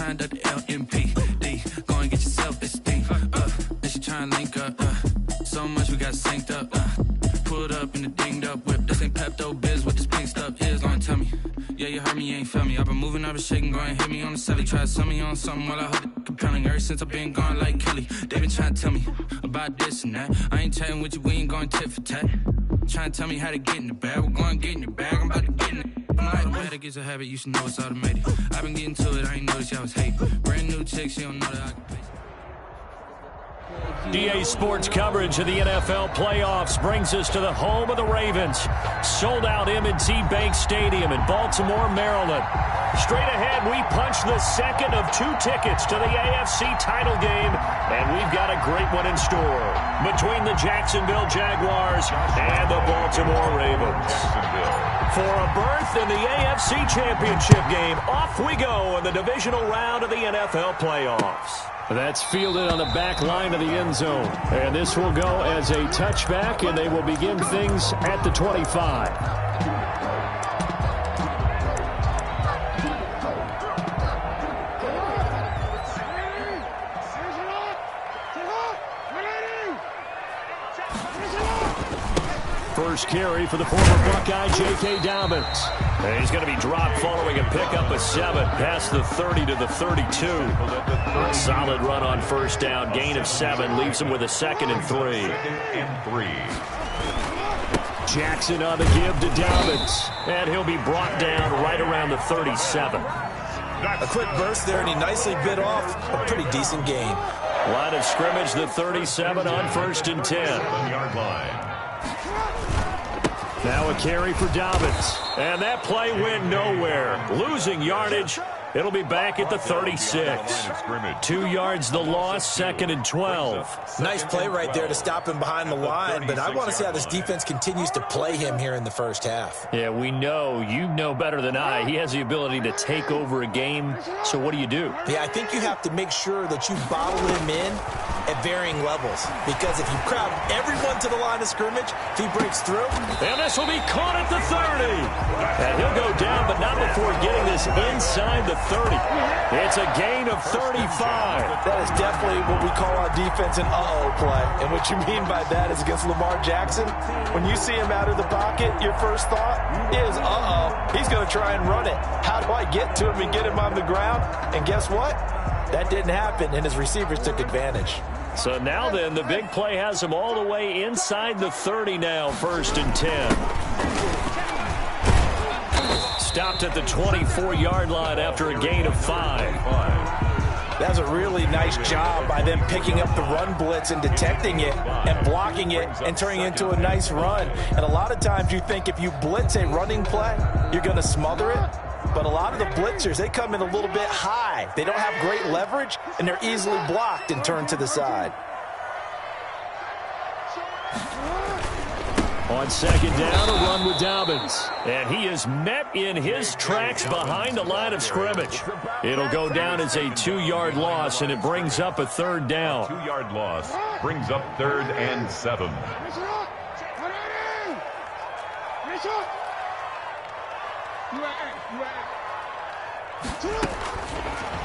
signed up the LMPD. Go and get yourself this thing. And she trying to link up. So much we got synced up. Pulled up in the dinged up whip. This ain't Pepto Biz, what this pink stuff is. Gonna tell me. Yeah, you heard me, you ain't felt me. I've been moving, I've been shaking, go and hit me on the celly. Try to sell me on something while I hold it compelling. Ever since I've been gone like Kelly, they been trying to tell me about this and that. I ain't chatting with you, we ain't going tit for tat. Trying to tell me how to get in the bag. We're going to get in the bag, I'm about to get in it. I'm like, the way that gets a habit, you should know it's automated. I've been getting to it, I ain't noticed y'all was hating. Brand new chick, she don't know that I can pay. DA Sports coverage of the NFL playoffs brings us to the home of the Ravens. Sold out M&T Bank Stadium in Baltimore, Maryland. Straight ahead, we punch the second of 2 tickets to the AFC title game, and we've got a great one in store between the Jacksonville Jaguars and the Baltimore Ravens. For a berth in the AFC Championship game, off we go in the divisional round of the NFL playoffs. That's fielded on the back line of the end zone. And this will go as a touchback, and they will begin things at the 25. First carry for the former Buckeye, j-chandaman5's. And he's going to be dropped following a pickup of 7 past the 30 to the 32. A solid run on first down, gain of 7, leaves him with a 2nd and 3. Jackson on the give to Dobbins, and he'll be brought down right around the 37. A quick burst there, and he nicely bit off a pretty decent gain. Line of scrimmage, the 37 on 1st and 10. Now a carry for Dobbins. And that play went nowhere. Losing yardage. It'll be back at the 36. 2 yards the loss, 2nd and 12. Nice play right there to stop him behind the line, but I want to see how this defense continues to play him here in the first half. Yeah, we know. You know better than I. He has the ability to take over a game, so what do you do? Yeah, I think you have to make sure that you bottle him in at varying levels, because if you crowd everyone to the line of scrimmage, if he breaks through. And this will be caught at the 30. And he'll go down, but not before getting this inside the 30. It's a gain of 35. That is definitely what we call on defense an uh-oh play. And what you mean by that is against Lamar Jackson, when you see him out of the pocket, your first thought is, uh-oh, he's going to try and run it. How do I get to him and get him on the ground? And guess what? That didn't happen, and his receivers took advantage. So now then, the big play has him all the way inside the 30 now, 1st and 10. Stopped at the 24-yard line after a gain of 5. That was a really nice job by them picking up the run blitz and detecting it and blocking it and turning it into a nice run. And a lot of times you think if you blitz a running play, you're going to smother it. But a lot of the blitzers, they come in a little bit high. They don't have great leverage, and they're easily blocked and turned to the side. On 2nd down, a run with Dobbins. And he is met in his tracks behind the line of scrimmage. It'll go down as a 2-yard loss, and it brings up a 3rd down. 2-yard loss brings up 3rd and 7.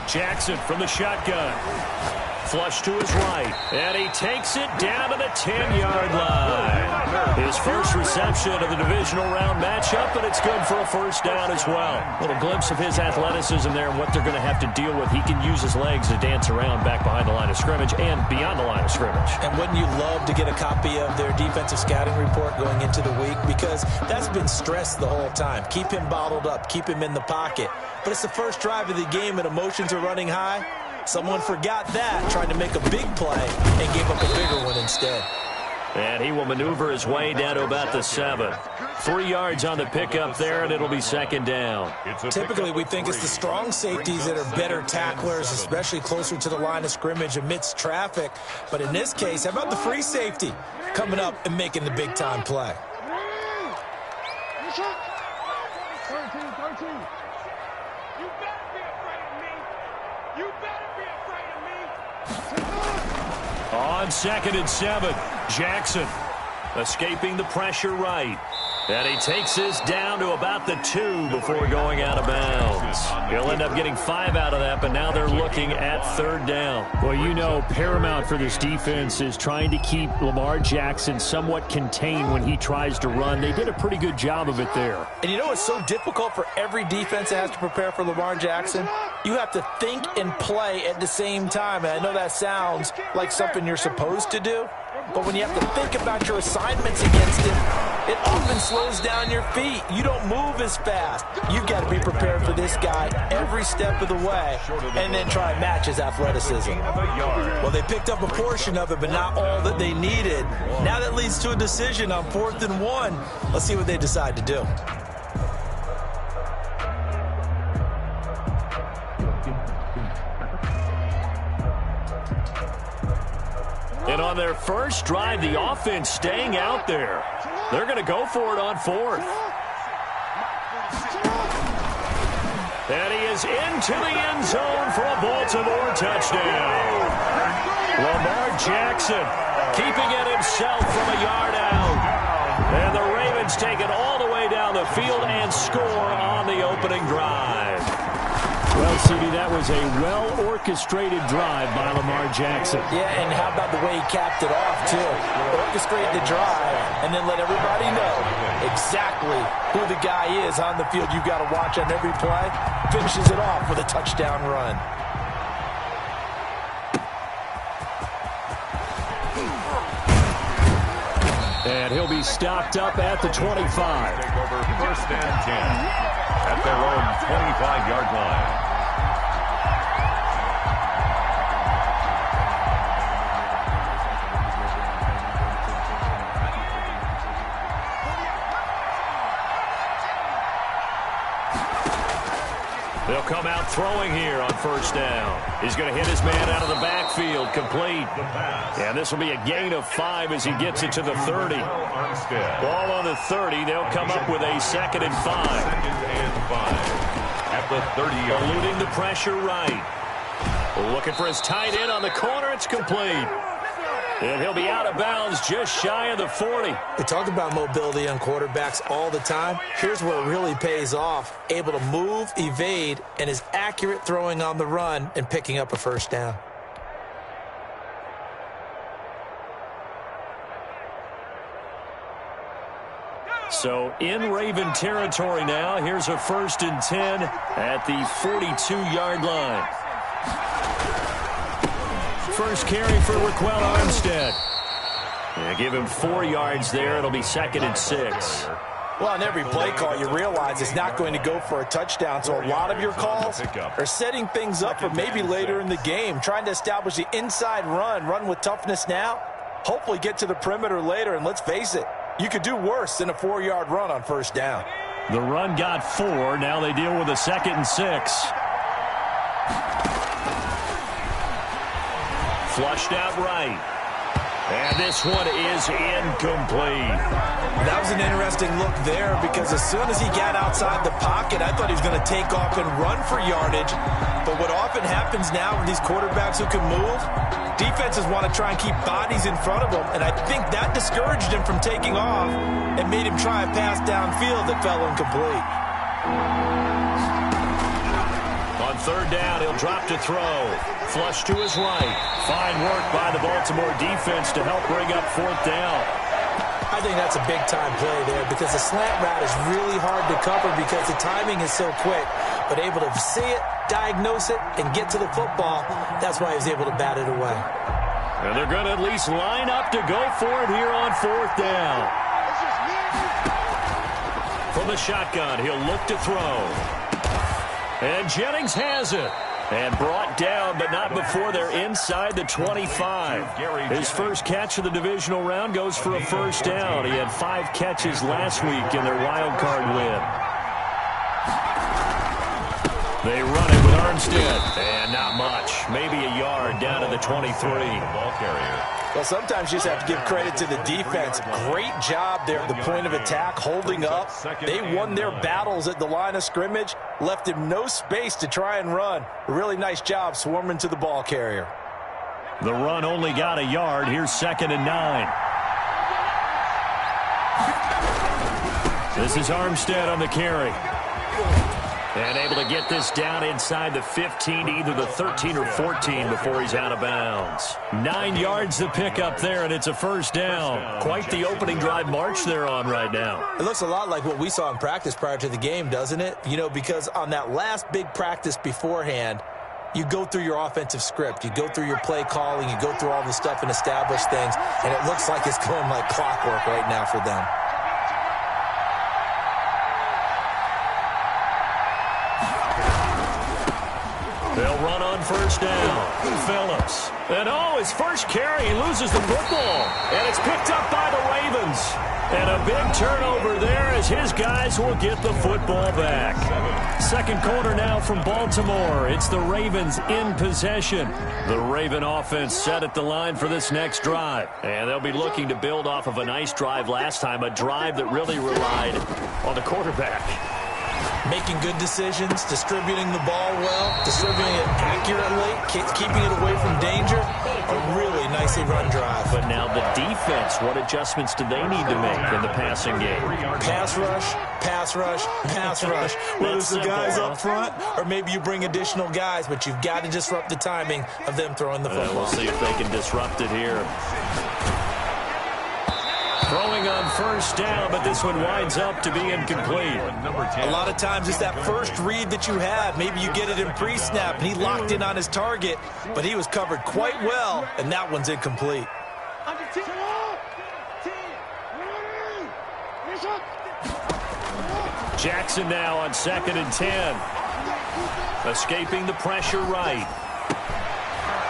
Jackson from the shotgun. Flush to his right. And he takes it down to the 10-yard line. His first reception of the divisional round matchup, but it's good for a 1st down as well. A little glimpse of his athleticism there and what they're going to have to deal with. He can use his legs to dance around back behind the line of scrimmage and beyond the line of scrimmage. And wouldn't you love to get a copy of their defensive scouting report going into the week? Because that's been stressed the whole time. Keep him bottled up. Keep him in the pocket. But it's the first drive of the game and emotions are running high. Someone forgot that, trying to make a big play, and gave up a bigger one instead. And he will maneuver his way down to about the 7. 3 yards on the pickup there, and it'll be 2nd down. Typically, we think it's the strong safeties that are better tacklers, especially closer to the line of scrimmage amidst traffic. But in this case, how about the free safety coming up and making the big-time play? 13. You better be afraid of me. You better be afraid of me. On 2nd and 7, Jackson escaping the pressure right. And he takes this down to about the 2 before going out of bounds. He'll end up getting 5 out of that, but now they're looking at 3rd down. Well, you know, paramount for this defense is trying to keep Lamar Jackson somewhat contained when he tries to run. They did a pretty good job of it there. And you know it's so difficult for every defense that has to prepare for Lamar Jackson? You have to think and play at the same time. And I know that sounds like something you're supposed to do, but when you have to think about your assignments against him, it often slows down your feet. You don't move as fast. You've got to be prepared for this guy every step of the way and then try and match his athleticism. Well, they picked up a portion of it, but not all that they needed. Now that leads to a decision on 4th and 1. Let's see what they decide to do. And on their first drive, the offense staying out there. They're going to go for it on 4th. And he is into the end zone for a Baltimore touchdown. Lamar Jackson keeping it himself from a yard out. And the Ravens take it all the way down the field and score on the opening drive. Well, CD, that was a well-orchestrated drive by Lamar Jackson. Yeah, and how about the way he capped it off, too? Orchestrate the drive and then let everybody know exactly who the guy is on the field you've got to watch on every play. Finishes it off with a touchdown run. And he'll be stopped up at the 25. Take over 1st and 10 at their own 25-yard line. They'll come out throwing here on 1st down. He's going to hit his man out of the backfield, complete. And this will be a gain of 5 as he gets it to the 30. Ball on the 30. They'll come up with a 2nd and 5. 2nd and 5 at the 30-yard line. Eluding the pressure right. Looking for his tight end on the corner. It's complete. And he'll be out of bounds just shy of the 40. We talk about mobility on quarterbacks all the time. Here's where it really pays off. Able to move, evade, and is accurate throwing on the run and picking up a 1st down. So in Raven territory now. Here's a 1st and 10 at the 42-yard line. First carry for Raquel Armstead. Yeah, give him 4 yards there. It'll be 2nd and 6. Well, on every play call, you realize it's not going to go for a touchdown. So a lot of your calls are setting things up for maybe later in the game, trying to establish the inside run with toughness now, hopefully get to the perimeter later. And let's face it, you could do worse than a 4-yard run on 1st down. The run got 4. Now they deal with a 2nd and 6. Flushed out right. And this one is incomplete. That was an interesting look there because as soon as he got outside the pocket, I thought he was going to take off and run for yardage. But what often happens now with these quarterbacks who can move, defenses want to try and keep bodies in front of them. And I think that discouraged him from taking off and made him try a pass downfield that fell incomplete. On 3rd down, he'll drop to throw. Flush to his right. Fine work by the Baltimore defense to help bring up 4th down. I think that's a big-time play there because the slant route is really hard to cover because the timing is so quick. But able to see it, diagnose it, and get to the football, that's why he was able to bat it away. And they're going to at least line up to go for it here on 4th down. From the shotgun, he'll look to throw. And Jennings has it. And brought down, but not before they're inside the 25. His first catch of the divisional round goes for a 1st down. He had 5 catches last week in their wild card win. They run it with Armstead. And not much. Maybe a yard down to the 23. Ball carrier. Well, sometimes you just have to give credit to the defense. Great job there at the point of attack, holding up. They won their battles at the line of scrimmage, left him no space to try and run. A really nice job swarming to the ball carrier. The run only got a yard. Here's 2nd and 9. This is Armstead on the carry. And able to get this down inside the 15 to either the 13 or 14 before he's out of bounds. 9 yards to pick up there, and it's a first down. Quite the opening drive march they're on right now. It looks a lot like what we saw in practice prior to the game, doesn't it? You know, because on that last big practice beforehand, you go through your offensive script. You go through your play calling. You go through all the stuff and establish things, and it looks like it's going like clockwork right now for them. They'll run on first down. Phillips. And his first carry, he loses the football. And it's picked up by the Ravens. And a big turnover there as his guys will get the football back. Second quarter now from Baltimore. It's the Ravens in possession. The Raven offense set at the line for this next drive. And they'll be looking to build off of a nice drive last time, a drive that really relied on the quarterback. Making good decisions, distributing the ball well, distributing it accurately, keeping it away from danger. A really nicely run drive. But now the defense, what adjustments do they need to make in the passing game? Pass rush, pass rush, pass rush. Whether it's the guys up front or maybe you bring additional guys, but you've got to disrupt the timing of them throwing the football. We'll see if they can disrupt it here. Throwing on first down, but this one winds up to be incomplete. A lot of times it's that first read that you have. Maybe you get it in pre-snap, and he locked in on his target, but he was covered quite well, and that one's incomplete. Jackson now on 2nd and 10. Escaping the pressure right.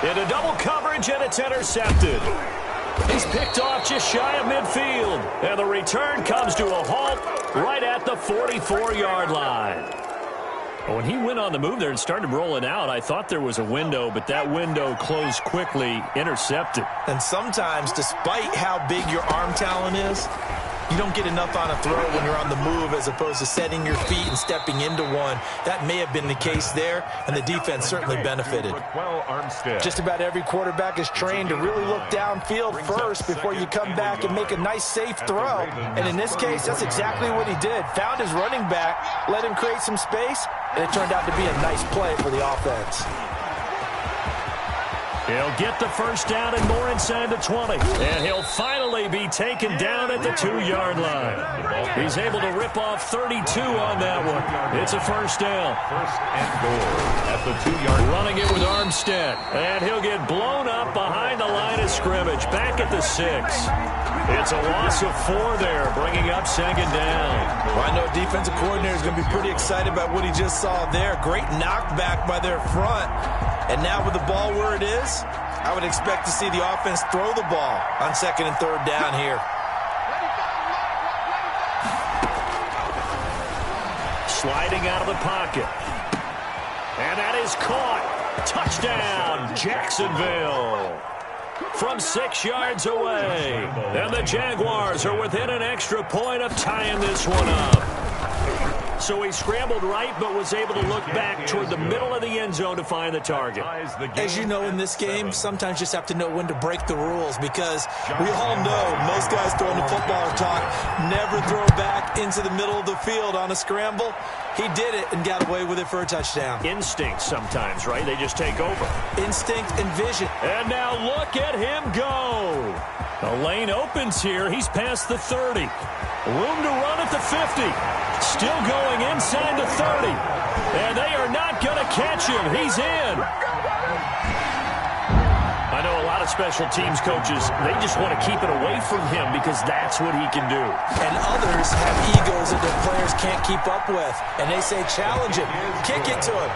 Into double coverage, and it's intercepted. He's picked off just shy of midfield. And the return comes to a halt right at the 44-yard line. When he went on the move there and started rolling out, I thought there was a window, but that window closed quickly, intercepted. And sometimes, despite how big your arm talent is, you don't get enough on a throw when you're on the move as opposed to setting your feet and stepping into one. That may have been the case there, and the defense certainly benefited. Just about every quarterback is trained to really look downfield first before you come back and make a nice, safe throw. And in this case, that's exactly what he did. Found his running back, let him create some space, and it turned out to be a nice play for the offense. He'll get the first down and more inside the 20. And he'll finally be taken down at the 2-yard line. He's able to rip off 32 on that one. It's a first down. First and goal at the 2-yard line. Running it with Armstead. And he'll get blown up behind the line of scrimmage. Back at the 6. It's a loss of 4 there, bringing up 2nd down. Well, I know defensive coordinator is going to be pretty excited about what he just saw there. Great knockback by their front. And now with the ball where it is, I would expect to see the offense throw the ball on 2nd and 3rd down here. Sliding out of the pocket. And that is caught. Touchdown, Jacksonville. From 6 yards away. And the Jaguars are within an extra point of tying this one up. So he scrambled right, but was able to look back toward the middle of the end zone to find the target. As you know, in this game, sometimes you just have to know when to break the rules, because we all know most guys throwing the football are taught never throw back into the middle of the field on a scramble. He did it and got away with it for a touchdown. Instinct sometimes, right? They just take over. Instinct and vision. And now look at him go. The lane opens here. He's past the 30. Room to run at the 50. Still going inside the 30. And they are not going to catch him. He's in. I know a lot of special teams coaches, they just want to keep it away from him because that's what he can do. And others have egos that their players can't keep up with. And they say, challenge him. Kick it to him.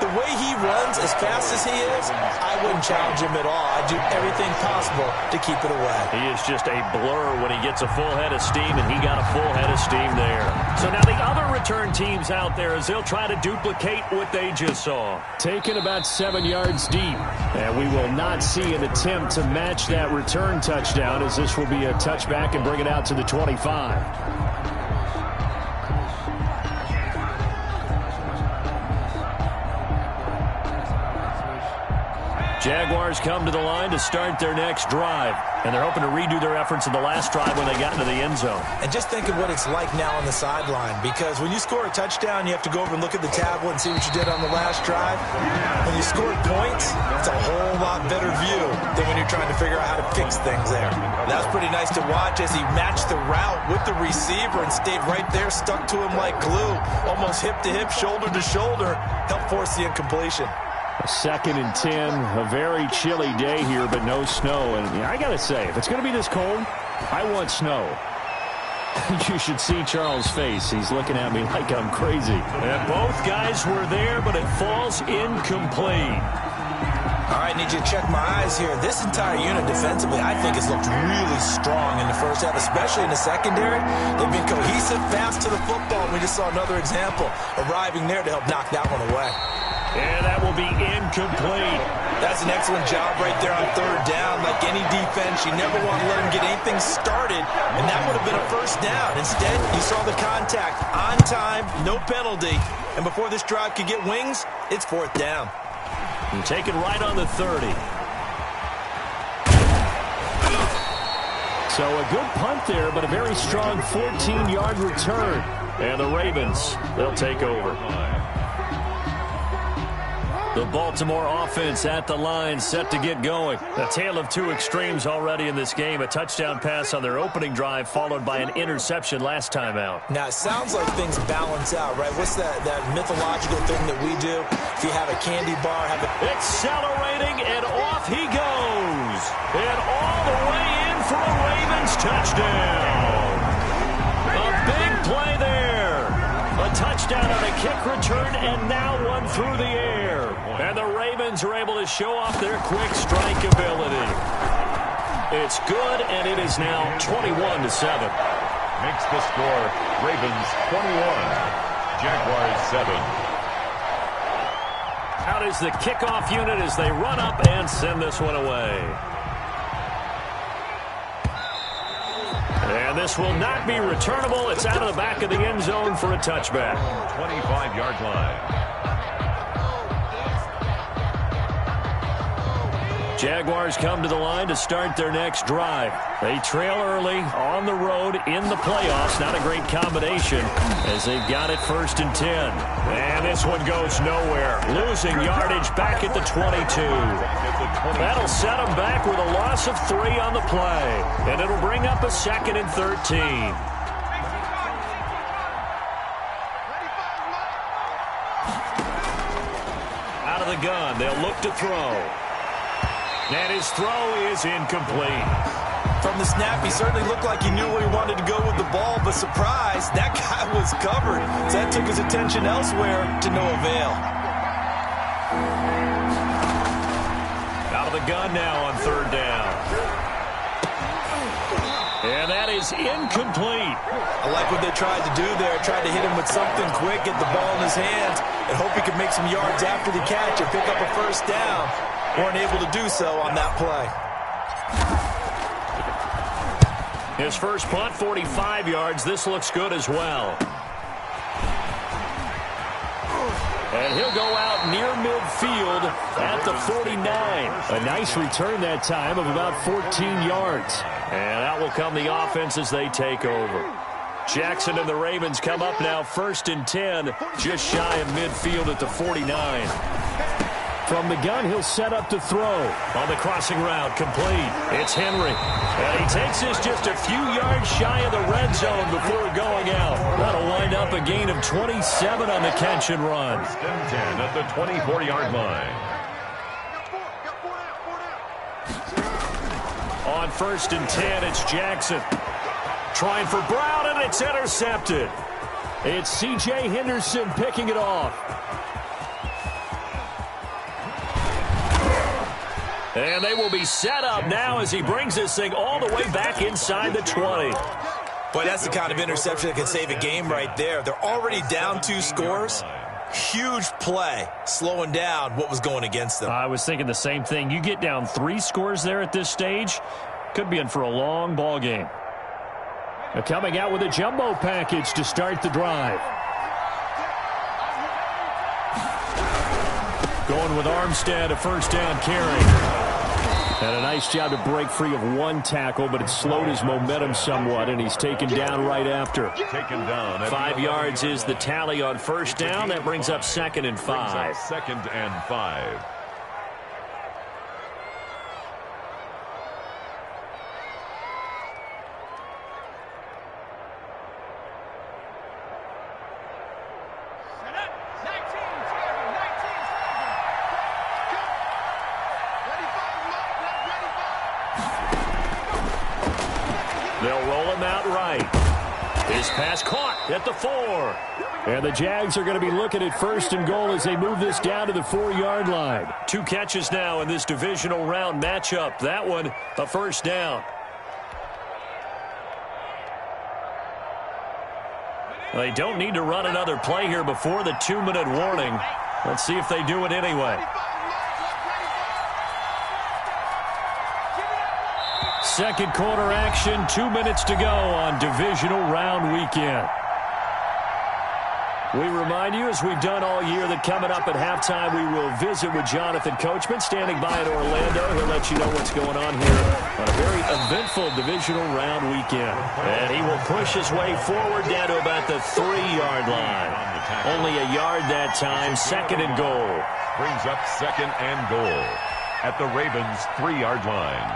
The way he runs as fast as he is, I wouldn't challenge him at all. I'd do everything possible to keep it away. He is just a blur when he gets a full head of steam, and he got a full head of steam there. So now the other return teams out there, as they'll try to duplicate what they just saw. Taken about 7 yards deep. And we will not see an attempt to match that return touchdown, as this will be a touchback and bring it out to the 25. Jaguars come to the line to start their next drive, and they're hoping to redo their efforts in the last drive when they got into the end zone. And just think of what it's like now on the sideline, because when you score a touchdown, you have to go over and look at the tablet and see what you did on the last drive. When you score points, it's a whole lot better view than when you're trying to figure out how to fix things there. That's pretty nice to watch as he matched the route with the receiver and stayed right there, stuck to him like glue, almost hip to hip, shoulder to shoulder, helped force the incompletion. A 2nd and 10, a very chilly day here, but no snow. And I got to say, if it's going to be this cold, I want snow. You should see Charles' face. He's looking at me like I'm crazy. And both guys were there, but it falls incomplete. All right, need you to check my eyes here. This entire unit defensively, I think, has looked really strong in the first half, especially in the secondary. They've been cohesive, fast to the football. We just saw another example arriving there to help knock that one away. And that will be incomplete. That's an excellent job right there on 3rd down. Like any defense, you never want to let them get anything started, and that would have been a 1st down. Instead, you saw the contact on time, no penalty, and before this drive could get wings, it's 4th down. And taken right on the 30. So a good punt there, but a very strong 14-yard return. And the Ravens, they'll take over. The Baltimore offense at the line, set to get going. A tale of two extremes already in this game. A touchdown pass on their opening drive, followed by an interception last time out. Now, it sounds like things balance out, right? What's that mythological thing that we do? If you have a candy bar, accelerating, and off he goes. And all the way in for a Ravens touchdown. A big play there. A touchdown on a kick return, and now one through the air. And the Ravens are able to show off their quick strike ability. It's good, and it is now 21-7. Makes the score Ravens 21, Jaguars 7. Out is the kickoff unit as they run up and send this one away. And this will not be returnable. It's out of the back of the end zone for a touchback. 25-yard line. Jaguars come to the line to start their next drive. They trail early on the road in the playoffs. Not a great combination as they've got it 1st and 10. And this one goes nowhere. Losing yardage back at the 22. That'll set them back with a loss of 3 on the play. And it'll bring up a 2nd and 13. Out of the gun, they'll look to throw. And his throw is incomplete. From the snap, he certainly looked like he knew where he wanted to go with the ball, but surprise, that guy was covered. So that took his attention elsewhere to no avail. Out of the gun now on 3rd down. And that is incomplete. I like what they tried to do there. Tried to hit him with something quick, get the ball in his hands, and hope he could make some yards after the catch and pick up a 1st down. Weren't able to do so on that play. His first punt, 45 yards. This looks good as well. And he'll go out near midfield at the 49. A nice return that time of about 14 yards. And out will come the offense as they take over. Jackson and the Ravens come up now 1st and 10, just shy of midfield at the 49. From the gun, he'll set up to throw. On the crossing route, complete. It's Henry. And he takes this just a few yards shy of the red zone before going out. That'll wind up a gain of 27 on the catch and run. 1st and 10 at the 24-yard line. On 1st and 10, it's Jackson. Trying for Brown, and it's intercepted. It's C.J. Henderson picking it off. And they will be set up now as he brings this thing all the way back inside the 20. Boy, that's the kind of interception that can save a game right there. They're already down 2 scores. Huge play, slowing down what was going against them. I was thinking the same thing. You get down 3 scores there at this stage, could be in for a long ball game. They're coming out with a jumbo package to start the drive. Going with Armstead, a first down carry. And a nice job to break free of one tackle, but it slowed his momentum somewhat, and he's taken down right after. Taken down. 5 yards is the tally on first down. That brings up 2nd and 5. 2nd and 5. They'll roll him out right. His pass caught at the 4. And the Jags are going to be looking at 1st and goal as they move this down to the 4-yard line. 2 catches now in this divisional round matchup. That one, a first down. They don't need to run another play here before the 2-minute warning. Let's see if they do it anyway. Second quarter action, 2 minutes to go on divisional round weekend. We remind you, as we've done all year, that coming up at halftime, we will visit with Jonathan Coachman, standing by in Orlando. He'll let you know what's going on here on a very eventful divisional round weekend. And he will push his way forward down to about the 3-yard line. Only a yard that time, 2nd and goal. Brings up 2nd and goal at the Ravens' 3-yard line.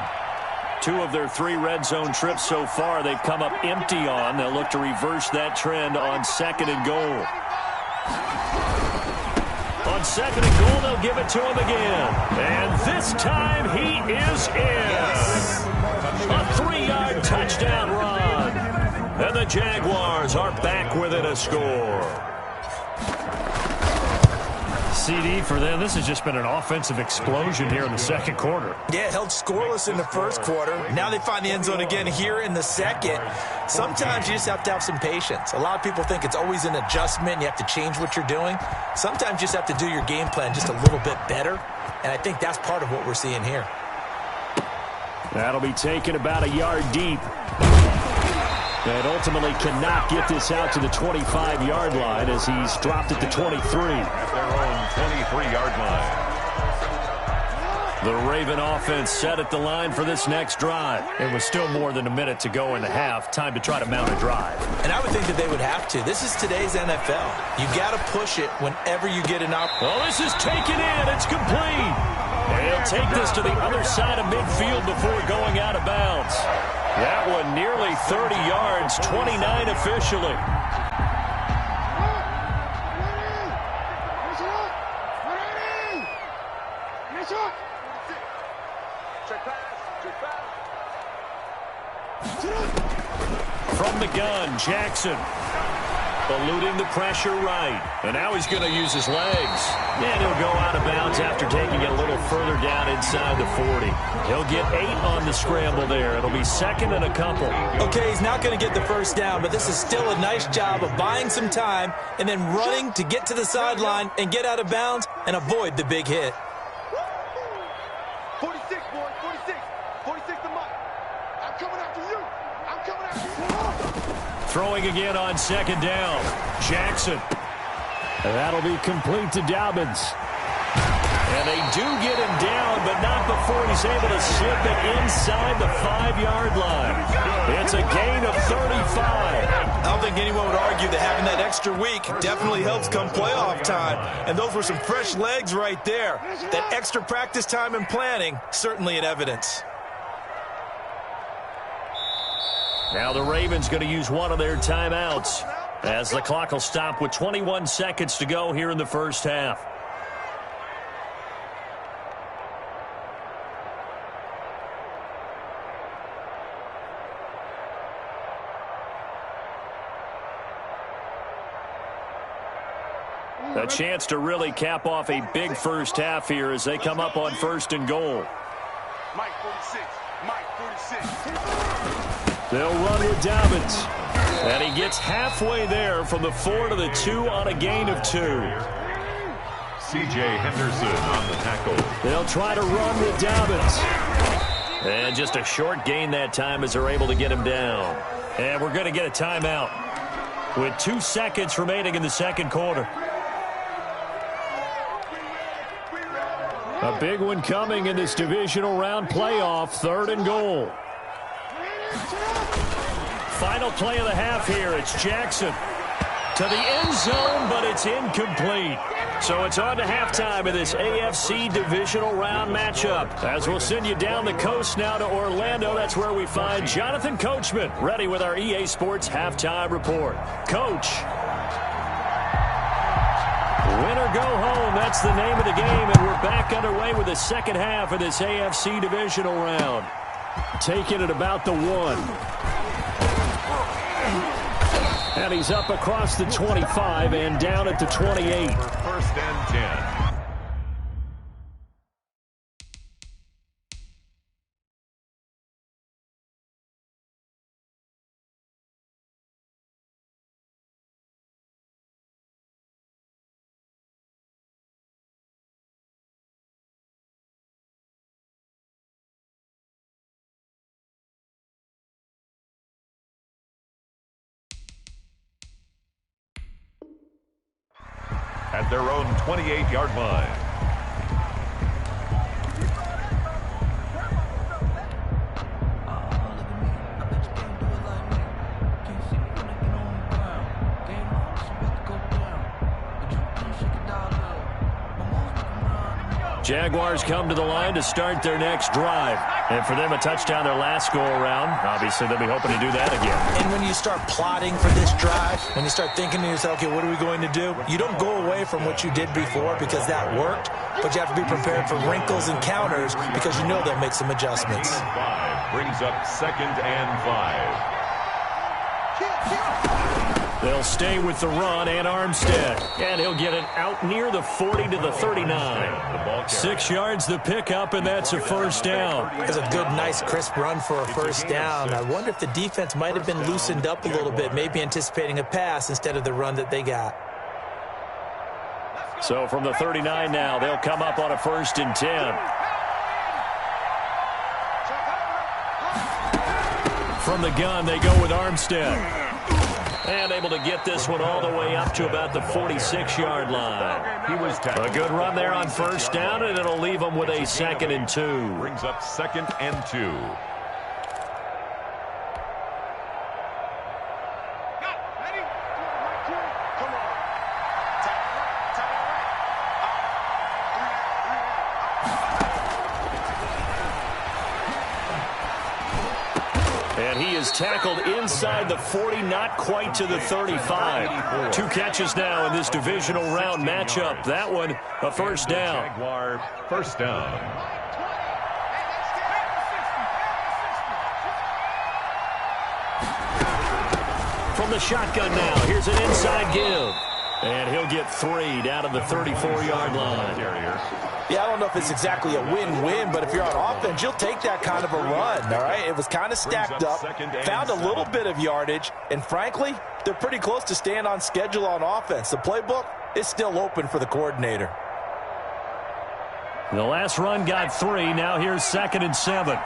2 of their 3 red zone trips so far, they've come up empty on. They'll look to reverse that trend on 2nd and goal. On 2nd and goal, they'll give it to him again. And this time he is in. A 3-yard touchdown run. And the Jaguars are back within a score. CD for them. This has just been an offensive explosion here in the second quarter. Yeah, held scoreless in the first quarter. Now they find the end zone again here in the second. Sometimes you just have to have some patience. A lot of people think it's always an adjustment. You have to change what you're doing. Sometimes you just have to do your game plan just a little bit better. And I think that's part of what we're seeing here. That'll be taken about a yard deep. And ultimately cannot get this out to the 25-yard line as he's dropped at the 23. At their own 23-yard line. The Raven offense set at the line for this next drive. It was still more than a minute to go in the half. Time to try to mount a drive. And I would think that they would have to. This is today's NFL. You got to push it whenever you get an opportunity. Oh, this is taken in. It's complete. And he'll take this to the other side of midfield before going out of bounds. That one nearly 30 yards, 29 officially. From the gun, Jackson. Eluding the pressure right. And now he's going to use his legs. And he'll go out of bounds after taking it a little further down inside the 40. He'll get 8 on the scramble there. It'll be 2nd and a couple. Okay, he's not going to get the first down, but this is still a nice job of buying some time and then running to get to the sideline and get out of bounds and avoid the big hit. 46, boys, 46. 46 to Mike. I'm coming after you. I'm coming after you. Throwing again on 2nd down. Jackson. That'll be complete to Dobbins. And they do get him down, but not before he's able to slip it inside the 5-yard line. It's a gain of 35. I don't think anyone would argue that having that extra week definitely helps come playoff time. And those were some fresh legs right there. That extra practice time and planning, certainly in evidence. Now the Ravens going to use one of their timeouts as the clock will stop with 21 seconds to go here in the first half. A chance to really cap off a big first half here as they come up on 1st and goal. Mike 46. Mike 46. They'll run with Dobbins. And he gets halfway there from the 4 to the 2 on a gain of 2. C.J. Henderson on the tackle. They'll try to run with Dobbins. And just a short gain that time as they're able to get him down. And we're going to get a timeout with 2 seconds remaining in the second quarter. A big one coming in this divisional round playoff, 3rd and goal. Final play of the half here. It's Jackson to the end zone, but it's incomplete. So it's on to halftime of this AFC divisional round matchup. As we'll send you down the coast now to Orlando, that's where we find Jonathan Coachman, ready with our EA Sports halftime report. Coach. Win or go home, that's the name of the game, and we're back underway with the second half of this AFC divisional round. Taking it about the 1. And he's up across the 25 and down at the 28. 1st and 10. At their own 28-yard line. Jaguars come to the line to start their next drive. And for them, a touchdown their last go-around. Obviously, they'll be hoping to do that again. And when you start plotting for this drive, when you start thinking to yourself, okay, what are we going to do? You don't go away from what you did before because that worked, but you have to be prepared for wrinkles and counters because you know they'll make some adjustments. 5 brings up 2nd and 5. They'll stay with the run and Armstead. And he'll get it out near the 40 to the 39. 6 yards the pickup, and that's a first down. It's a good, nice, crisp run for a first down. I wonder if the defense might have been loosened up a little bit, maybe anticipating a pass instead of the run that they got. So from the 39 now, they'll come up on a 1st and 10. From the gun, they go with Armstead. And able to get this one all the way up to about the 46-yard line. He was tackled. A good run there on first down, and it'll leave them with a 2nd and 2. Brings up 2nd and 2. And he is tackled inside the 40, not quite to the 35. 2 catches now in this divisional round matchup. That one, a first down. Jaguar, first down. From the shotgun now, here's an inside give. And he'll get 3 down to the 34-yard line. Yeah, I don't know if it's exactly a win-win, but if you're on offense, you'll take that kind of a run, all right? It was kind of stacked up, found a little bit of yardage, and frankly, they're pretty close to staying on schedule on offense. The playbook is still open for the coordinator. The last run got 3. Now here's 2nd and 7.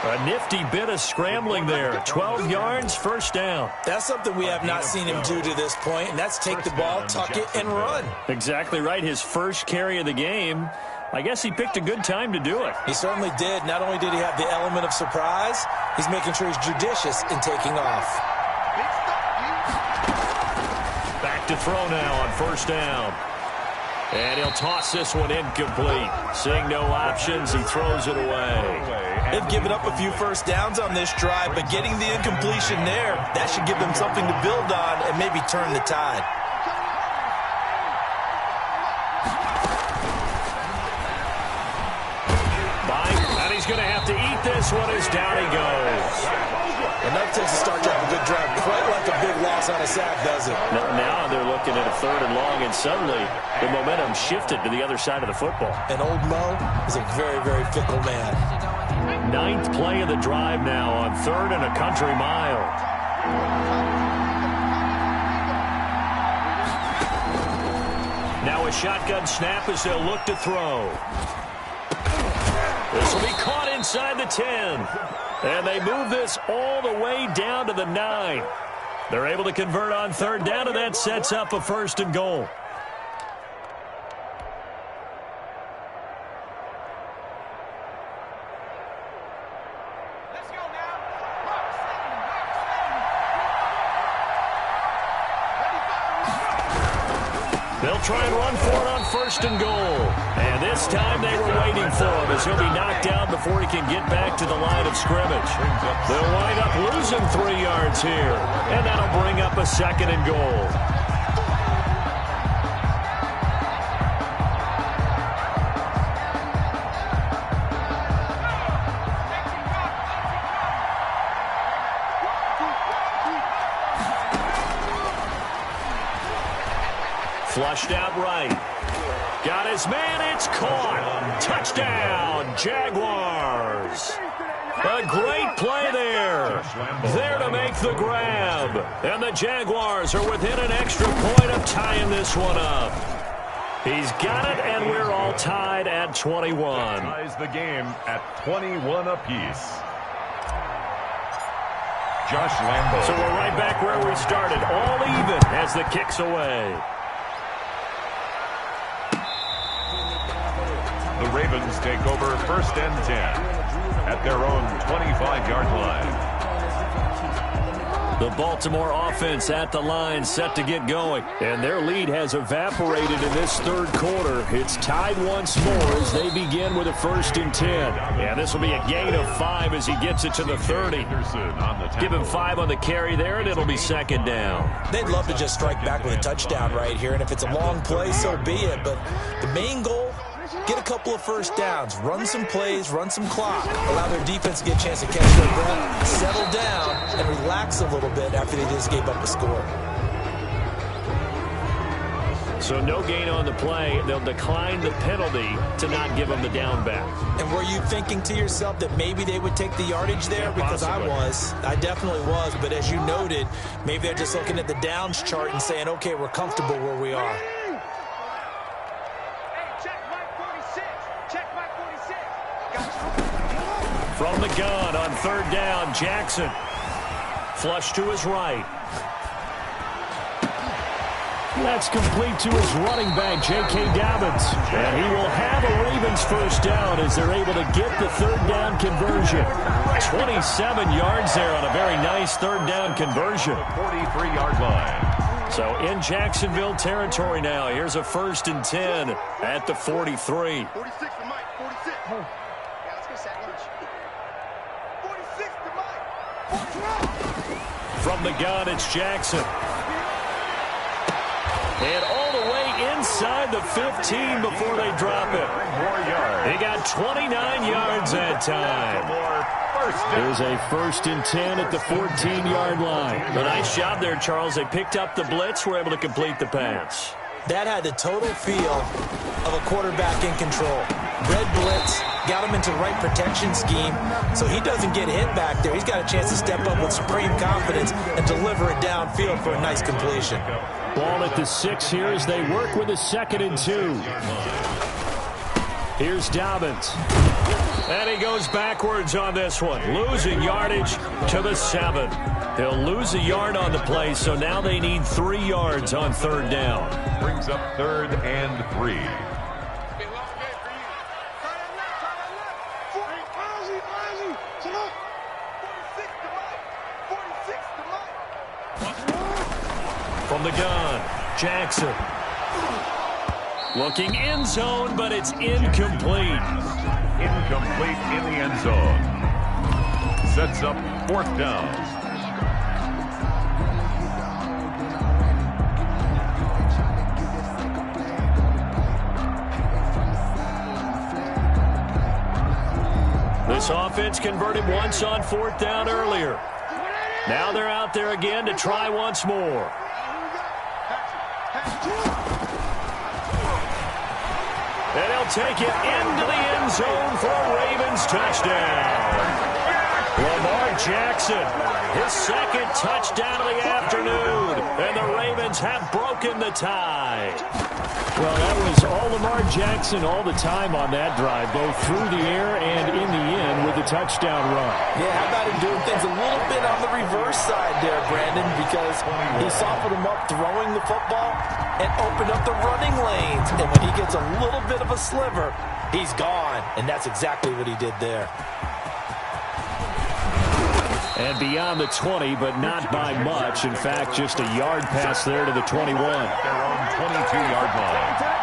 A nifty bit of scrambling there. 12 yards, first down. That's something we have not seen him do to this point, and that's take the ball, tuck it, and run. Exactly right. His first carry of the game. I guess he picked a good time to do it. He certainly did. Not only did he have the element of surprise, he's making sure he's judicious in taking off. Back to throw now on first down. And he'll toss this one incomplete. Seeing no options, he throws it away. They've given up a few first downs on this drive, but getting the incompletion there, that should give them something to build on and maybe turn the tide. And he's going to have to eat this one as down he goes. And that takes a start to have a good drive, quite like a big loss on a sack, does it? Now they're looking at a 3rd and long, and suddenly the momentum shifted to the other side of the football. And old Mo is a very, very fickle man. 9th play of the drive now on 3rd and a country mile. Now a shotgun snap as they'll look to throw. This will be caught inside the 10. And they move this all the way down to the 9. They're able to convert on third down, and that sets up a 1st and goal. They'll try and run for it on 1st and goal. And this time they were waiting for him as he'll be knocked down before he can get back to the line of scrimmage. They'll wind up losing 3 yards here. And that'll bring up a 2nd and goal. Flushed out right. Got his man. It's caught. Touchdown, Jaguars. A great play there. There to make the grab. And the Jaguars are within an extra point of tying this one up. He's got it, and we're all tied at 21. Ties the game at 21 apiece. Josh Lambo. So we're right back where we started. All even as the kick's away. The Ravens take over 1st and 10 at their own 25-yard line. The Baltimore offense at the line, set to get going. And their lead has evaporated in this 3rd quarter. It's tied once more as they begin with a 1st and 10. And this will be a gain of 5 as he gets it to the 30. Give him 5 on the carry there, and it'll be 2nd down. They'd love to just strike back with a touchdown right here. And if it's a long play, so be it. But the main goal, get a couple of 1st downs, run some plays, run some clock, allow their defense to get a chance to catch their breath, settle down, and relax a little bit after they just gave up a score. So no gain on the play. They'll decline the penalty to not give them the down back. And were you thinking to yourself that maybe they would take the yardage there? Because I definitely was. But as you noted, maybe they're just looking at the downs chart and saying, okay, we're comfortable where we are. From the gun on 3rd down, Jackson. Flush to his right. That's complete to his running back, j-chandaman5's. And he will have a Ravens 1st down as they're able to get the 3rd down conversion. 27 yards there on a very nice 3rd down conversion. 43-yard line. So in Jacksonville territory now. Here's a 1st and 10 at the 43. 46 to Mike, 46. Yeah, let's go sack lunch. 46 to Mike. 41. From the gun, it's Jackson. And all the way inside the 15 before they drop it. He got 29 yards that time. There's a 1st and 10 at the 14-yard line. A nice job there, Charles. They picked up the blitz, were able to complete the pass. That had the total feel of a quarterback in control. Red blitz, got him into the right protection scheme, so he doesn't get hit back there. He's got a chance to step up with supreme confidence and deliver it downfield for a nice completion. Ball at the 6 here as they work with a 2nd and 2. Here's Dobbins. And he goes backwards on this one, losing yardage to the 7. They'll lose a yard on the play, so now they need 3 yards on 3rd down. Brings up 3rd and 3. From the gun, Jackson. Looking end zone, but it's incomplete. Incomplete in the end zone. Sets up 4th down. This offense converted once on 4th down earlier. Now they're out there again to try once more. And he'll take it into the end zone for a Ravens touchdown. Lamar Jackson, his second touchdown of the afternoon, and the Ravens have broken the tie. Well, that was all Lamar Jackson all the time on that drive, both through the air and in the end with the touchdown run. Yeah, how about him doing things a little bit on the reverse side there, Brandon, because he softened him up throwing the football and opened up the running lanes. And when he gets a little bit of a sliver, he's gone. And that's exactly what he did there. And beyond the 20, but not by much. In fact, just a yard pass there to the 21. Their own 22-yard line.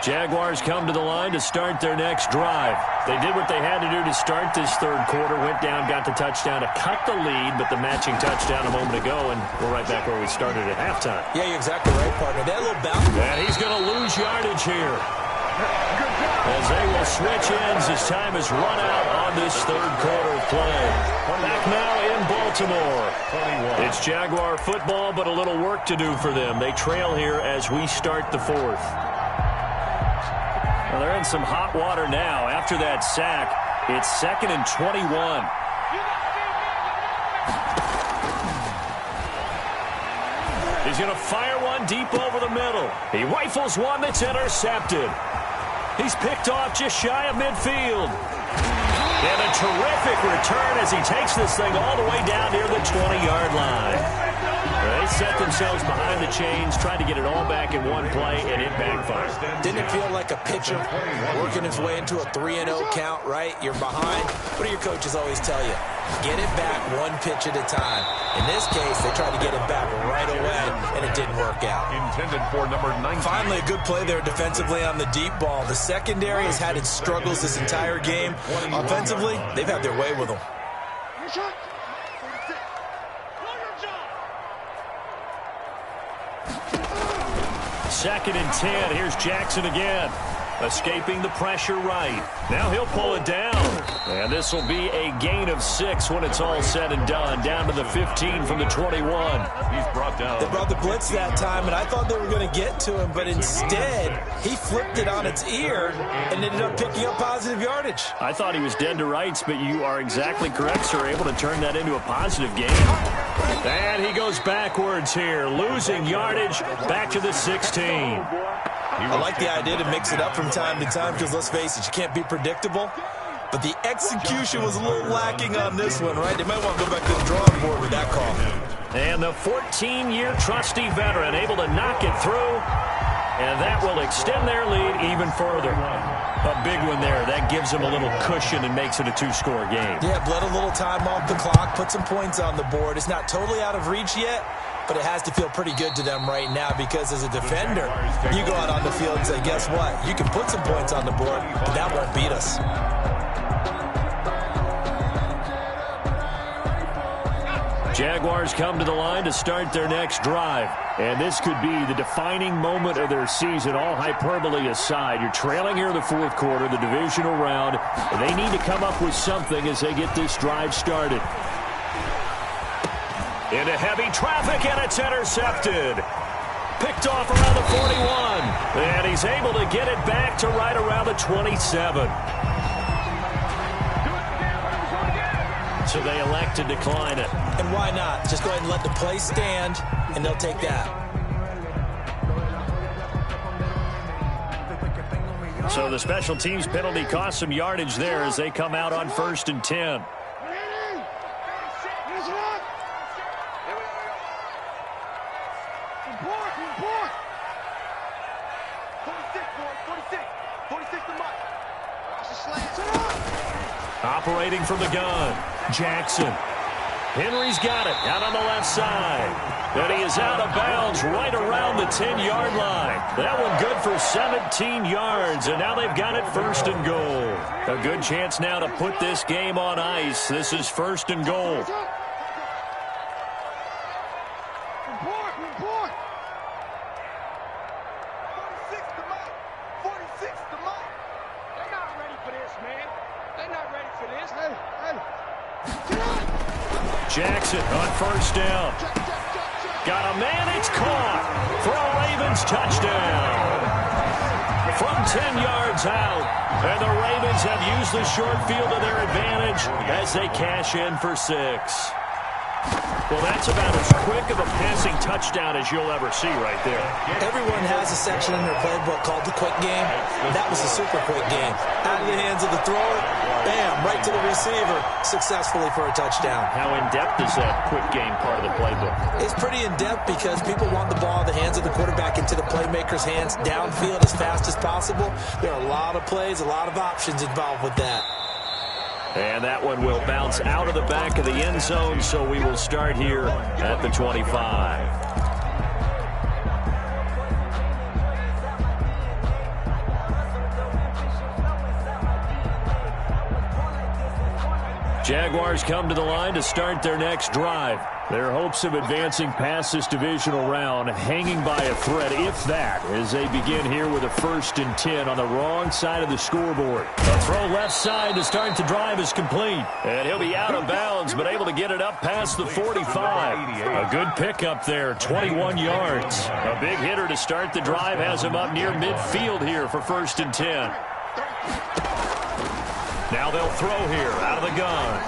Jaguars come to the line to start their next drive. They did what they had to do to start this third quarter, went down, got the touchdown to cut the lead, but the matching touchdown a moment ago, and we're right back where we started at halftime. Yeah, you're exactly right, partner. That little bounce. And he's going to lose yardage here, as they will switch ends as time is run out on this third quarter of play. Back now in Baltimore. It's Jaguar football, but a little work to do for them. They trail here as we start the fourth. Well, they're in some hot water now. After that sack, it's 2nd and 21. He's going to fire one deep over the middle. He rifles one that's intercepted. He's picked off just shy of midfield. And a terrific return as he takes this thing all the way down near the 20-yard line. They set themselves behind the chains, tried to get it all back in one play, and it backfired. Didn't it feel like a pitcher working his way into a 3-0 count, right? You're behind. What do your coaches always tell you? Get it back one pitch at a time. In this case, they tried to get it back right away, and it didn't work out. Intended for number 19. Finally, a good play there defensively on the deep ball. The secondary has had its struggles this entire game. Offensively, they've had their way with them. 2nd and 10. Here's Jackson again. Escaping the pressure right. Now he'll pull it down. And this will be a gain of 6 when it's all said and done. Down to the 15 from the 21. He's brought down. They brought the blitz that time, and I thought they were going to get to him, but instead, he flipped it on its ear and ended up picking up positive yardage. I thought he was dead to rights, but you are exactly correct, sir. Able to turn that into a positive gain. And he goes backwards here, losing yardage back to the 16. I like the idea to mix it up from time to time because, let's face it, you can't be predictable. But the execution was a little lacking on this one, right? They might want to go back to the drawing board with that call. And the 14-year trusty veteran able to knock it through. And that will extend their lead even further. A big one there. That gives them a little cushion and makes it a 2-score game. Yeah, bled a little time off the clock, put some points on the board. It's not totally out of reach yet, but it has to feel pretty good to them right now because as a defender, you go out on the field and say, guess what? You can put some points on the board, but that won't beat us. Jaguars come to the line to start their next drive. And this could be the defining moment of their season, all hyperbole aside. You're trailing here in the fourth quarter, the divisional round. And they need to come up with something as they get this drive started. Into heavy traffic, and it's intercepted. Picked off around the 41. And he's able to get it back to right around the 27. So they elect to decline it. And why not? Just go ahead and let the play stand, and they'll take that. So the special teams penalty cost some yardage there as they come out on 1st and 10. Operating from the gun, Jackson. Henry's got it out on the left side. And he is out of bounds right around the 10-yard line. That one good for 17 yards, and now they've got it 1st and goal. A good chance now to put this game on ice. This is 1st and goal. Jackson on 1st down. Got a man, it's caught for a Ravens touchdown. From 10 yards out, and the Ravens have used the short field to their advantage as they cash in for 6. Well, that's about as quick of a passing touchdown as you'll ever see right there. Everyone has a section in their playbook called the quick game. That was a super quick game. Out of the hands of the thrower, bam, right to the receiver, successfully for a touchdown. How in-depth is that quick game part of the playbook? It's pretty in-depth because people want the ball in the hands of the quarterback into the playmaker's hands downfield as fast as possible. There are a lot of plays, a lot of options involved with that. And that one will bounce out of the back of the end zone, so we will start here at the 25. Jaguars come to the line to start their next drive. Their hopes of advancing past this divisional round hanging by a thread, if that, as they begin here with a 1st and 10 on the wrong side of the scoreboard. A throw left side to start the drive is complete. And he'll be out of bounds, but able to get it up past the 45. A good pickup there, 21 yards. A big hitter to start the drive has him up near midfield here for 1st and 10. Now they'll throw here out of the gun.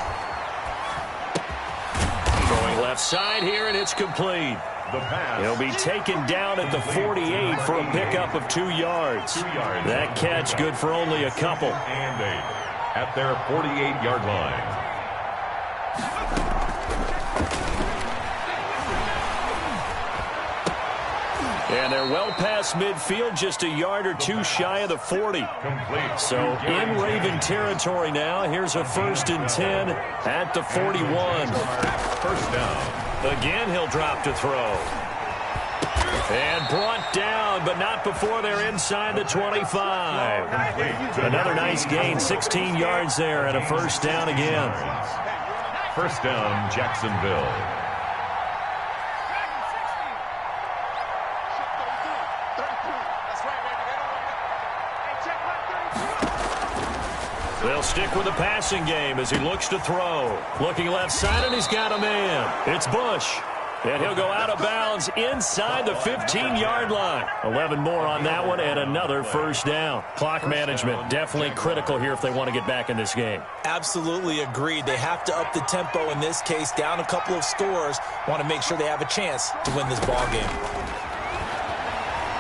Throwing left side here, and it's complete. He'll be taken down at the 48 for a pickup of 2 yards. That catch good for only a couple. And 8 at their 48-yard line. And they're well past midfield, just a yard or two shy of the 40. So in Raven territory now. Here's a 1st and 10 at the 41. First down. Again, he'll drop to throw. And brought down, but not before they're inside the 25. Another nice gain, 16 yards there, and a 1st down again. First down, Jacksonville. They'll stick with the passing game as he looks to throw. Looking left side, and he's got a man. It's Bush. And he'll go out of bounds inside the 15-yard line. 11 more on that one, and another 1st down. Clock management definitely critical here if they want to get back in this game. Absolutely agreed. They have to up the tempo in this case, down a couple of scores. Want to make sure they have a chance to win this ball game.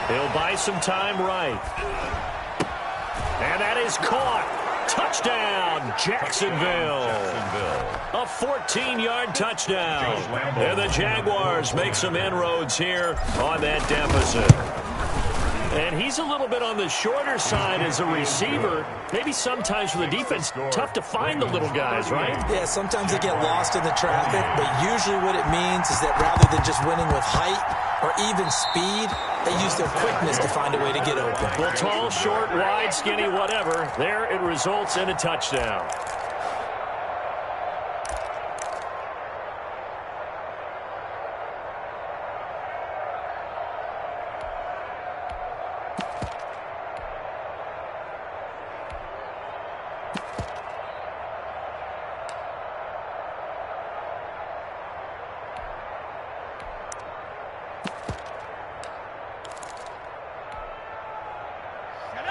He'll buy some time right. And that is caught. Touchdown, Jacksonville. A 14-yard touchdown. And the Jaguars make some inroads here on that deficit. And he's a little bit on the shorter side as a receiver. Maybe sometimes for the defense, tough to find the little guys, right? Yeah, sometimes they get lost in the traffic, but usually what it means is that rather than just winning with height or even speed, they use their quickness to find a way to get open. Well, tall, short, wide, skinny, whatever. There it results in a touchdown.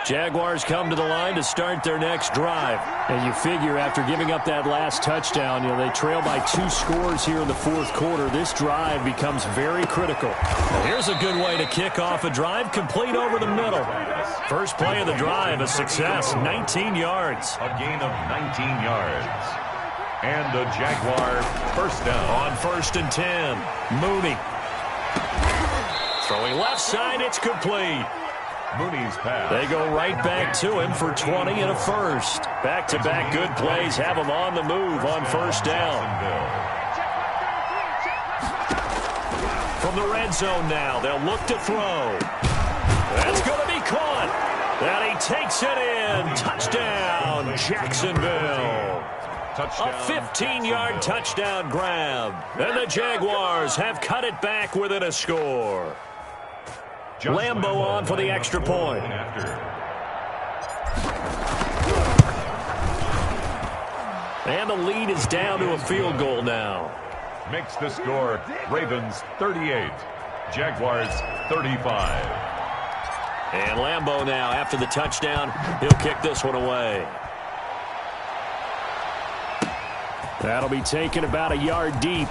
Jaguars come to the line to start their next drive. And you figure after giving up that last touchdown, they trail by 2 scores here in the 4th quarter. This drive becomes very critical. Well, here's a good way to kick off a drive, complete over the middle. First play of the drive, a success, 19 yards. A gain of 19 yards. And the Jaguar 1st down. On 1st and 10, Mooney. Throwing left side, it's complete. Mooney's pass. They go right back to him for 20 and a 1st. Back-to-back good plays have him on the move on 1st down. From the red zone now, they'll look to throw. That's going to be caught. And he takes it in. Touchdown, Jacksonville. A 15-yard touchdown grab. And the Jaguars have cut it back within a score. Lambo on for the extra point. And the lead is down to a field goal now. makes the score Ravens 38, Jaguars 35. And Lambeau now, after the touchdown, he'll kick this one away. That'll be taken about a yard deep.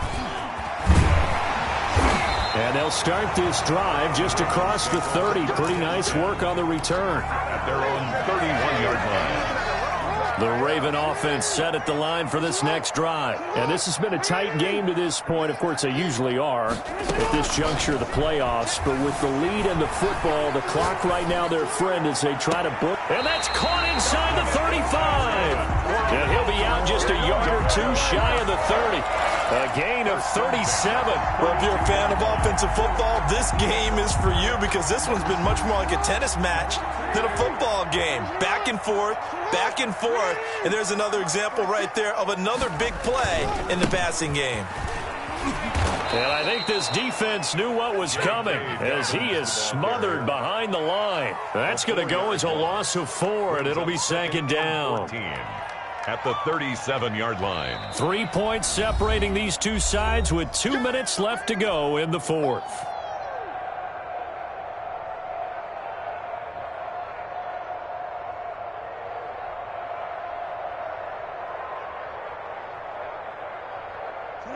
And they'll start this drive just across the 30. Pretty nice work on the return. At their own 31-yard line. The Raven offense set at the line for this next drive. And this has been a tight game to this point. Of course, they usually are at this juncture of the playoffs. But with the lead in the football, the clock right now their friend as they try to book. And that's caught inside the 35. And he'll be out just a yard or two shy of the 30. A gain of 37. Well, if you're a fan of offensive football, this game is for you because this one's been much more like a tennis match than a football game. Back and forth, and there's another example right there of another big play in the passing game. And I think this defense knew what was coming as he is smothered behind the line. That's going to go as a loss of 4, and it'll be second down. At the 37-yard line. 3 points separating these two sides with 2 minutes left to go in the fourth.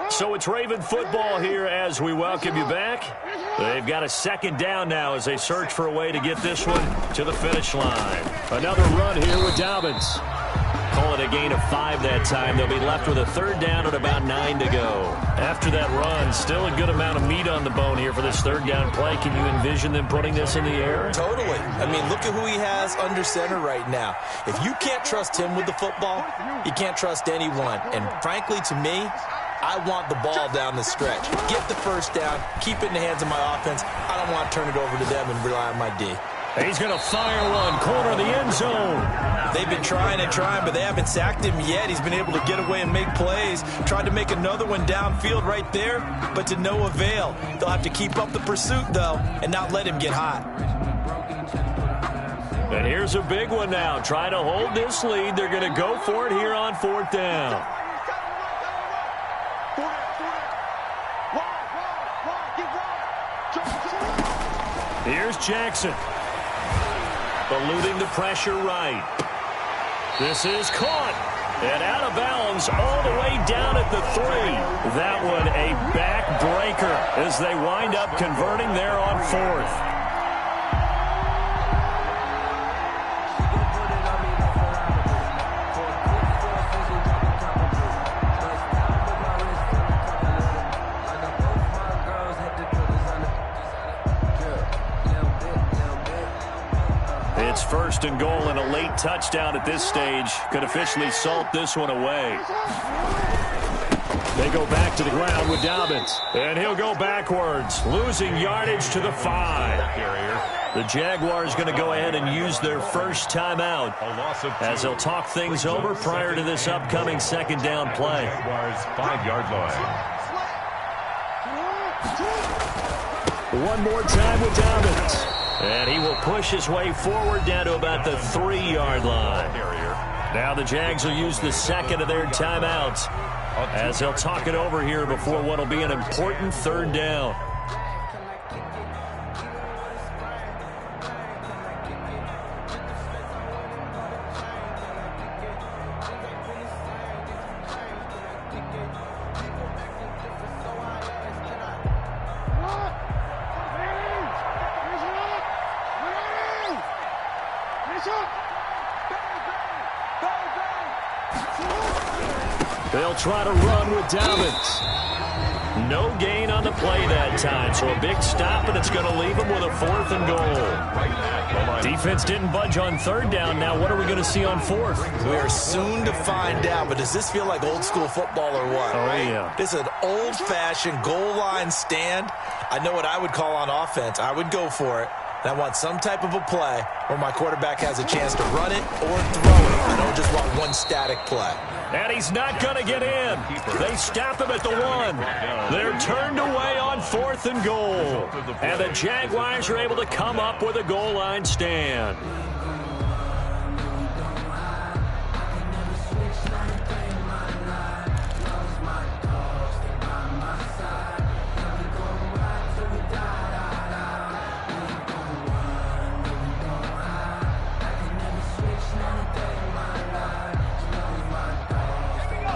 So it's Raven football here as we welcome you back. They've got a second down now as they search for a way to get this one to the finish line. Another run here with Dobbins. Call it a gain of 5 that time. They'll be left with a third down and about 9 to go. After that run, still a good amount of meat on the bone here for this third down play. Can you envision them putting this in the air? Totally. I mean, look at who he has under center right now. If you can't trust him with the football, you can't trust anyone. And frankly, to me, I want the ball down the stretch. Get the first down, keep it in the hands of my offense. I don't want to turn it over to them and rely on my D. He's going to fire one, corner of the end zone. They've been trying and trying, but they haven't sacked him yet. He's been able to get away and make plays. Tried to make another one downfield right there, but to no avail. They'll have to keep up the pursuit, though, and not let him get hot. And here's a big one now. Try to hold this lead. They're going to go for it here on fourth down. Here's Jackson. Eluding the pressure right. This is caught. And out of bounds all the way down at the 3. That one a backbreaker as they wind up converting there on fourth. It's first and goal, and a late touchdown at this stage could officially salt this one away. They go back to the ground with Dobbins. And he'll go backwards, losing yardage to the 5. The Jaguars going to go ahead and use their first timeout as they'll talk things over prior to this upcoming second down play. Jaguars 5-yard line. One more time with Dobbins. And he will push his way forward down to about the 3-yard line. Now the Jags will use the second of their timeouts as they'll talk it over here before what will be an important third down. They'll try to run with Dobbins. No gain on the play that time, so a big stop, and it's going to leave them with a 4th and goal. Defense didn't budge on third down. Now what are we going to see on fourth? We are soon to find out, but does this feel like old school football or what? Oh, right? Yeah. This is an old-fashioned goal line stand. I know what I would call on offense. I would go for it. And I want some type of a play where my quarterback has a chance to run it or throw it. I don't just want one static play. And he's not going to get in. They stop him at the 1. They're turned away on 4th and goal. And the Jaguars are able to come up with a goal line stand.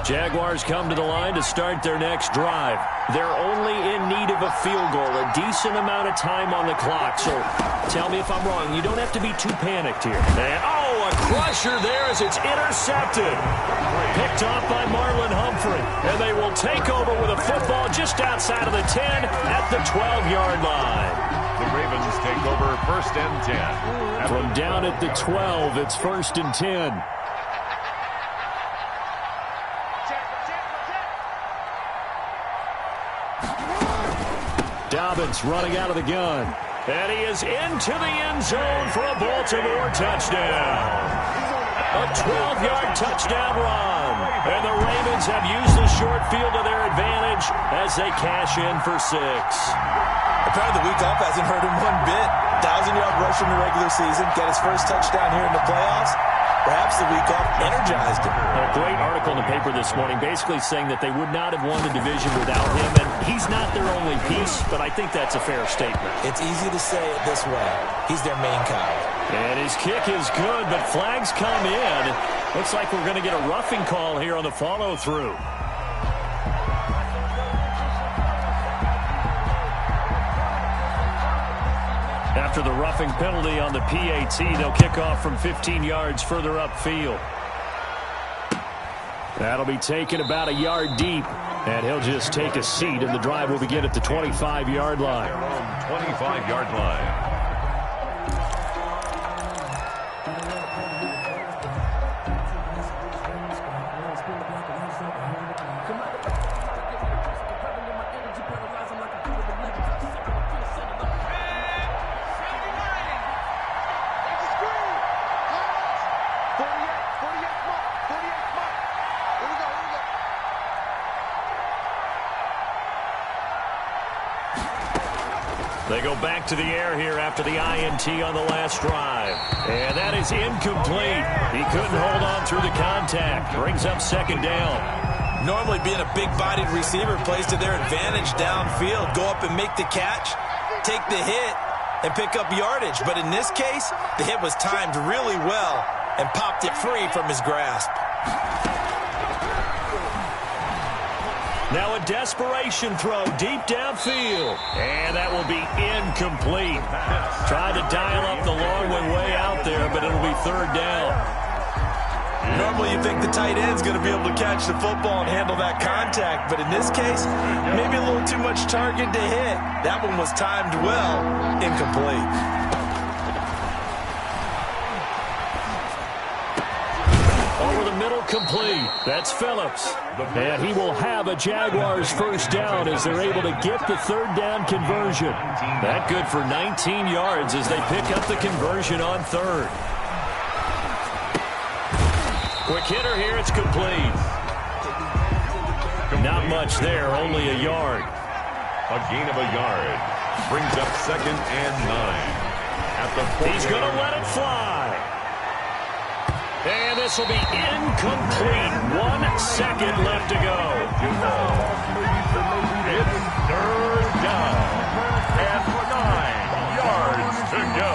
Jaguars come to the line to start their next drive. They're only in need of a field goal, a decent amount of time on the clock. So tell me if I'm wrong. You don't have to be too panicked here. And, a crusher there as it's intercepted. Picked off by Marlon Humphrey. And they will take over with a football just outside of the 10 at the 12-yard line. The Ravens take over 1st and 10. From down at the 12, it's 1st and 10. Dobbins running out of the gun. And he is into the end zone for a Baltimore touchdown. A 12-yard touchdown run. And the Ravens have used the short field to their advantage as they cash in for 6. Apparently the week off hasn't hurt him one bit. 1,000-yard rush in the regular season. Get his first touchdown here in the playoffs. Perhaps the week off energized him. A great article in the paper this morning basically saying that they would not have won the division without him. And he's not their only piece, but I think that's a fair statement. It's easy to say it this way. He's their main guy. And his kick is good, but flags come in. Looks like we're going to get a roughing call here on the follow-through. After the roughing penalty on the PAT, they'll kick off from 15 yards further upfield. That'll be taken about a yard deep, and he'll just take a seat, and the drive will begin at the 25-yard line. 25-yard line. They go back to the air here after the INT on the last drive. And that is incomplete. He couldn't hold on through the contact. Brings up 2nd down. Normally being a big-bodied receiver plays to their advantage downfield. Go up and make the catch, take the hit, and pick up yardage. But in this case, the hit was timed really well and popped it free from his grasp. Now a desperation throw deep downfield. And that will be incomplete. Tried to dial up the long one way out there, but it'll be 3rd down. Normally you think the tight end's going to be able to catch the football and handle that contact, but in this case, maybe a little too much target to hit. That one was timed well, incomplete. Complete. That's Phillips. And he will have a Jaguars 1st down as they're able to get the 3rd down conversion. That good for 19 yards as they pick up the conversion on 3rd. Quick hitter here. It's complete. Not much there. Only a yard. A gain of a yard. Brings up 2nd and 9. At the 4. He's going to let it fly. And this will be incomplete. 1 second left to go. It's 3rd down. And 9 yards to go.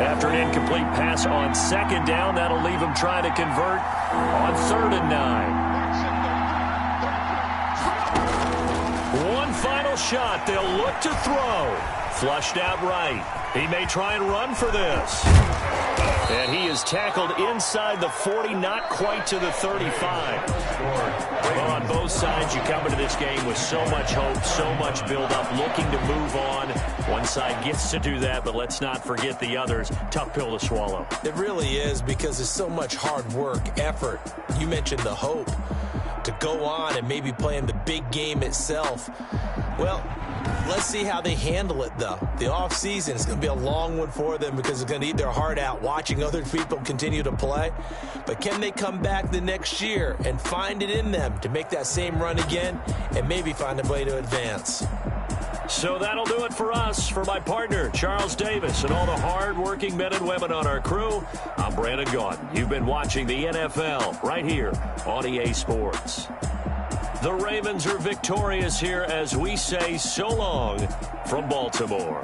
After an incomplete pass on 2nd down, that'll leave him trying to convert on 3rd and 9. One final shot. They'll look to throw. Flushed out right. He may try and run for this. And he is tackled inside the 40, not quite to the 35. Well, on both sides, you come into this game with so much hope, so much build-up, looking to move on. One side gets to do that, but let's not forget the others. Tough pill to swallow. It really is, because there's so much hard work, effort. You mentioned the hope to go on and maybe play in the big game itself. Well, let's see how they handle it, though. The offseason is going to be a long one for them because it's going to eat their heart out watching other people continue to play. But can they come back the next year and find it in them to make that same run again and maybe find a way to advance? So that'll do it for us. For my partner, Charles Davis, and all the hard-working men and women on our crew, I'm Brandon Gaudin. You've been watching the NFL right here on EA Sports. The Ravens are victorious here as we say so long from Baltimore.